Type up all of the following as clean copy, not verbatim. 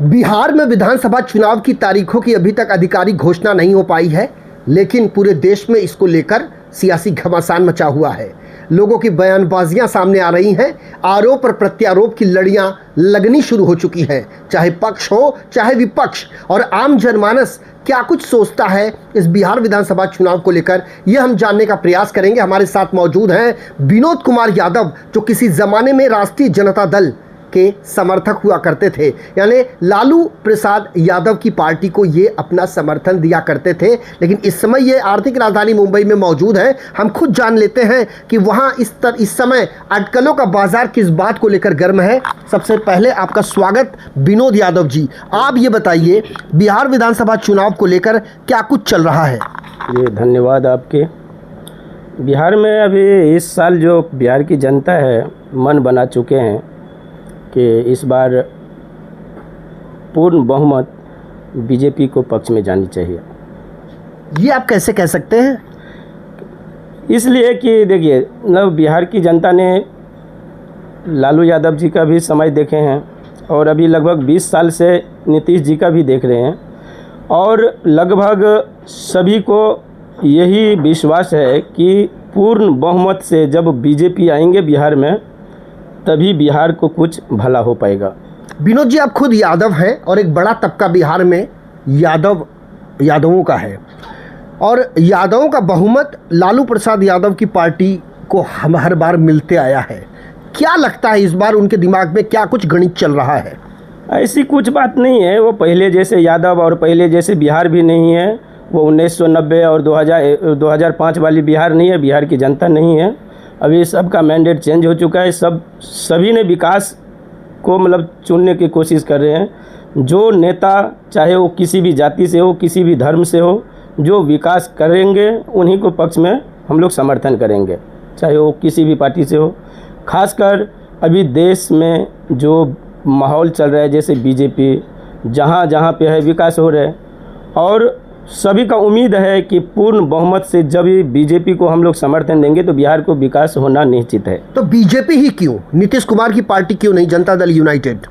बिहार में विधानसभा चुनाव की तारीखों की अभी तक आधिकारिक घोषणा नहीं हो पाई है, लेकिन पूरे देश में इसको लेकर सियासी घमासान मचा हुआ है। लोगों की बयानबाजियां सामने आ रही हैं, आरोप और प्रत्यारोप की लड़ियां लगनी शुरू हो चुकी हैं, चाहे पक्ष हो चाहे विपक्ष। और आम जनमानस क्या कुछ सोचता है इस बिहार विधानसभा चुनाव को लेकर, यह हम जानने का प्रयास करेंगे। हमारे साथ मौजूद हैं विनोद कुमार यादव, जो किसी जमाने में राष्ट्रीय जनता दल के समर्थक हुआ करते थे, यानी लालू प्रसाद यादव की पार्टी को ये अपना समर्थन दिया करते थे, लेकिन इस समय ये आर्थिक राजधानी मुंबई में मौजूद है। हम खुद जान लेते हैं कि वहाँ इस समय अटकलों का बाजार किस बात को लेकर गर्म है। सबसे पहले आपका स्वागत विनोद यादव जी। आप ये बताइए, बिहार विधानसभा चुनाव को लेकर क्या कुछ चल रहा है? ये धन्यवाद आपके। बिहार में अभी इस साल जो बिहार की जनता है मन बना चुके हैं कि इस बार पूर्ण बहुमत बीजेपी को पक्ष में जानी चाहिए। ये आप कैसे कह सकते हैं? इसलिए कि देखिए, मतलब बिहार की जनता ने लालू यादव जी का भी समय देखे हैं और अभी लगभग 20 साल से नीतीश जी का भी देख रहे हैं, और लगभग सभी को यही विश्वास है कि पूर्ण बहुमत से जब बीजेपी आएंगे बिहार में, तभी बिहार को कुछ भला हो पाएगा। विनोद जी, आप खुद यादव हैं और एक बड़ा तबका बिहार में यादवों का है, और यादवों का बहुमत लालू प्रसाद यादव की पार्टी को हर बार मिलते आया है। क्या लगता है इस बार उनके दिमाग में क्या कुछ गणित चल रहा है? ऐसी कुछ बात नहीं है। वो पहले जैसे यादव और पहले जैसे बिहार भी नहीं है। वो 1990 और 2005 वाली बिहार नहीं है। बिहार की जनता नहीं है। अभी सबका मैंडेट चेंज हो चुका है। सभी ने विकास को मतलब चुनने की कोशिश कर रहे हैं। जो नेता, चाहे वो किसी भी जाति से हो, किसी भी धर्म से हो, जो विकास करेंगे उन्हीं को पक्ष में हम लोग समर्थन करेंगे, चाहे वो किसी भी पार्टी से हो। खासकर अभी देश में जो माहौल चल रहा है, जैसे बीजेपी जहाँ जहाँ पे है विकास हो रहा है, और सभी का उम्मीद है कि पूर्ण बहुमत से जब बीजेपी को हम लोग समर्थन देंगे तो बिहार को विकास होना निश्चित है। तो बीजेपी ही क्यों? नीतीश कुमार की पार्टी क्यों नहीं? जनता दल यूनाइटेड?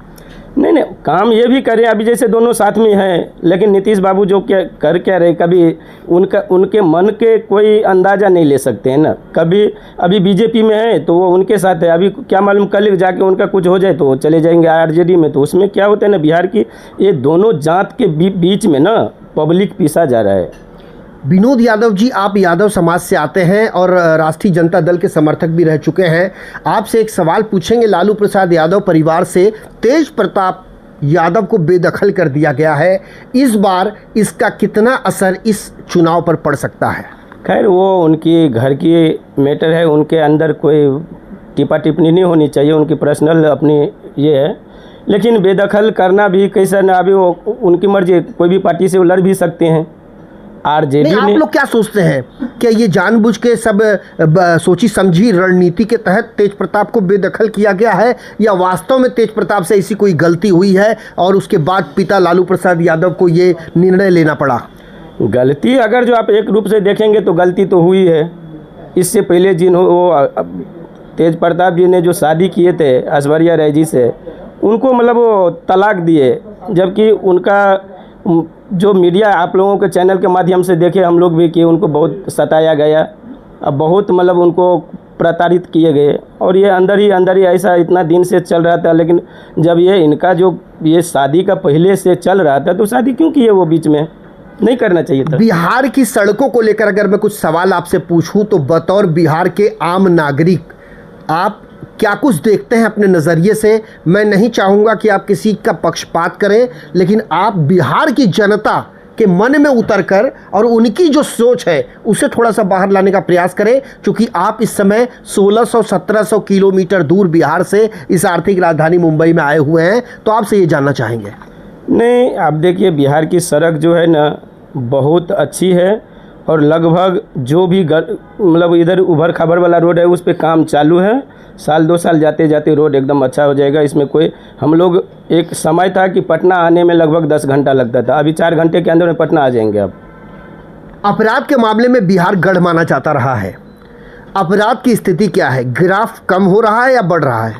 नहीं, काम ये भी करें। अभी जैसे दोनों साथ में हैं, लेकिन नीतीश बाबू जो क्या रहे, कभी उनके मन के कोई अंदाज़ा नहीं ले सकते हैं ना। कभी अभी बीजेपी में है तो वो उनके साथ है, अभी क्या मालूम कल जाके उनका कुछ हो जाए तो वो चले जाएंगे आरजेडी में। तो उसमें क्या होता है ना, बिहार की ये दोनों जात के बीच में ना पब्लिक पीसा जा रहा है। विनोद यादव जी, आप यादव समाज से आते हैं और राष्ट्रीय जनता दल के समर्थक भी रह चुके हैं। आपसे एक सवाल पूछेंगे। लालू प्रसाद यादव परिवार से तेज प्रताप यादव को बेदखल कर दिया गया है। इस बार इसका कितना असर इस चुनाव पर पड़ सकता है? खैर, वो उनकी घर की मैटर है, उनके अंदर कोई टिप्पा टिप्पणी नहीं होनी चाहिए। उनकी पर्सनल अपनी ये है, लेकिन बेदखल करना भी कैसा ना, अभी वो उनकी मर्जी, कोई भी पार्टी से वो लड़ भी सकते हैं। आरजेडी आप लोग क्या सोचते हैं, क्या ये जानबूझ के सब सोची समझी रणनीति के तहत तेज प्रताप को बेदखल किया गया है, या वास्तव में तेज प्रताप से ऐसी कोई गलती हुई है और उसके बाद पिता लालू प्रसाद यादव को ये निर्णय लेना पड़ा? गलती अगर जो आप एक रूप से देखेंगे तो गलती तो हुई है। इससे पहले तेज प्रताप जी ने जो शादी किए थे ऐश्वर्या राय जी से, उनको मतलब वो तलाक दिए, जबकि उनका जो मीडिया आप लोगों के चैनल के माध्यम से देखे हम लोग भी कि उनको बहुत सताया गया, अब बहुत मतलब उनको प्रताड़ित किए गए, और ये अंदर ही ऐसा इतना दिन से चल रहा था। लेकिन जब इनका जो शादी का पहले से चल रहा था तो शादी क्यों किए? वो बीच में नहीं करना चाहिए था। बिहार की सड़कों को लेकर अगर मैं कुछ सवाल आपसे पूछूं तो बतौर बिहार के आम नागरिक आप क्या कुछ देखते हैं अपने नज़रिए से? मैं नहीं चाहूँगा कि आप किसी का पक्षपात करें, लेकिन आप बिहार की जनता के मन में उतरकर और उनकी जो सोच है उसे थोड़ा सा बाहर लाने का प्रयास करें, क्योंकि आप इस समय 1600-1700 किलोमीटर दूर बिहार से इस आर्थिक राजधानी मुंबई में आए हुए हैं। तो आपसे ये जानना चाहेंगे। नहीं, आप देखिए, बिहार की सड़क जो है ना बहुत अच्छी है, और लगभग जो भी मतलब इधर उभर खबर वाला रोड है उस पर काम चालू है। साल 2 साल जाते जाते रोड एकदम अच्छा हो जाएगा। इसमें कोई, हम लोग एक समय था कि पटना आने में लगभग 10 घंटा लगता था, अभी 4 घंटे के अंदर में पटना आ जाएंगे। अब अपराध के मामले में बिहार गढ़ माना जाता रहा है। अपराध की स्थिति क्या है? ग्राफ कम हो रहा है या बढ़ रहा है?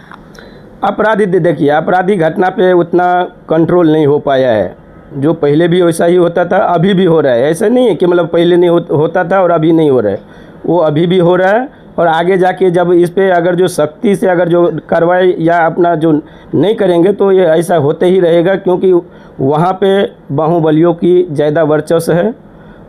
अपराधी देखिए, आपराधिक घटना पे उतना कंट्रोल नहीं हो पाया है। जो पहले भी वैसा ही होता था, अभी भी हो रहा है। ऐसा नहीं है कि मतलब पहले नहीं होता था और अभी नहीं हो रहा है, वो अभी भी हो रहा है। और आगे जाके जब इस पे अगर जो सख्ती से अगर जो कार्रवाई या अपना जो नहीं करेंगे तो ये ऐसा होते ही रहेगा, क्योंकि वहाँ पे बाहुबलियों की ज़्यादा वर्चस्व है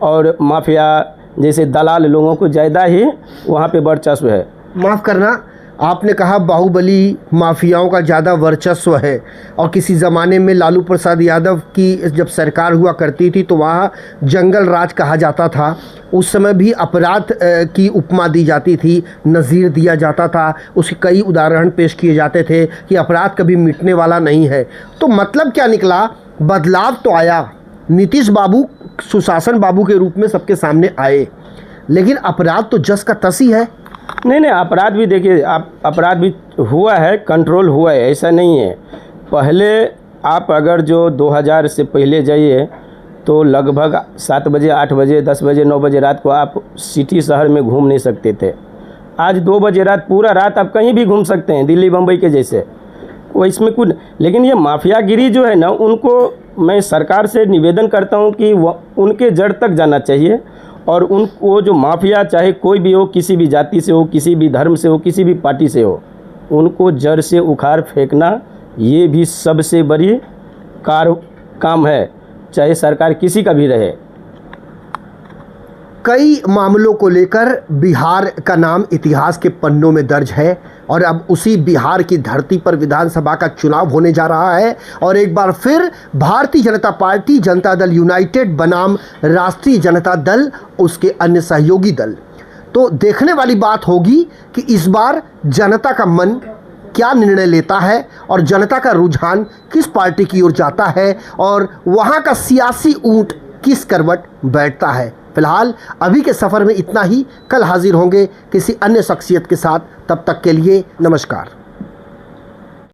और माफिया जैसे दलाल लोगों को ज़्यादा ही वहाँ पे वर्चस्व है। माफ़ करना, आपने कहा बाहुबली माफियाओं का ज़्यादा वर्चस्व है, और किसी ज़माने में लालू प्रसाद यादव की जब सरकार हुआ करती थी तो वहाँ जंगल राज कहा जाता था। उस समय भी अपराध की उपमा दी जाती थी, नज़ीर दिया जाता था, उसके कई उदाहरण पेश किए जाते थे कि अपराध कभी मिटने वाला नहीं है। तो मतलब क्या निकला? बदलाव तो आया, नीतीश बाबू सुशासन बाबू के रूप में सबके सामने आए, लेकिन अपराध तो जस का तस ही है। नहीं, अपराध भी देखिए, अपराध भी हुआ है, कंट्रोल हुआ है, ऐसा नहीं है। पहले आप अगर जो 2000 से पहले जाइए तो लगभग 7 बजे, 8 बजे, 10 बजे, 9 बजे रात को आप सिटी शहर में घूम नहीं सकते थे। आज 2 बजे रात पूरा रात आप कहीं भी घूम सकते हैं, दिल्ली बम्बई के जैसे। वो इसमें कुछ, लेकिन ये माफियागिरी जो है ना, उनको मैं सरकार से निवेदन करता हूँ कि उनके जड़ तक जाना चाहिए। और उनको जो माफिया, चाहे कोई भी हो, किसी भी जाति से हो, किसी भी धर्म से हो, किसी भी पार्टी से हो, उनको जड़ से उखाड़ फेंकना ये भी सबसे बड़ी काम है, चाहे सरकार किसी का भी रहे। कई मामलों को लेकर बिहार का नाम इतिहास के पन्नों में दर्ज है, और अब उसी बिहार की धरती पर विधानसभा का चुनाव होने जा रहा है। और एक बार फिर भारतीय जनता पार्टी, जनता दल यूनाइटेड बनाम राष्ट्रीय जनता दल, उसके अन्य सहयोगी दल। तो देखने वाली बात होगी कि इस बार जनता का मन क्या निर्णय लेता है और जनता का रुझान किस पार्टी की ओर जाता है, और वहाँ का सियासी ऊंट किस करवट बैठता है। फिलहाल अभी के सफ़र में इतना ही। कल हाजिर होंगे किसी अन्य शख्सियत के साथ। तब तक के लिए नमस्कार।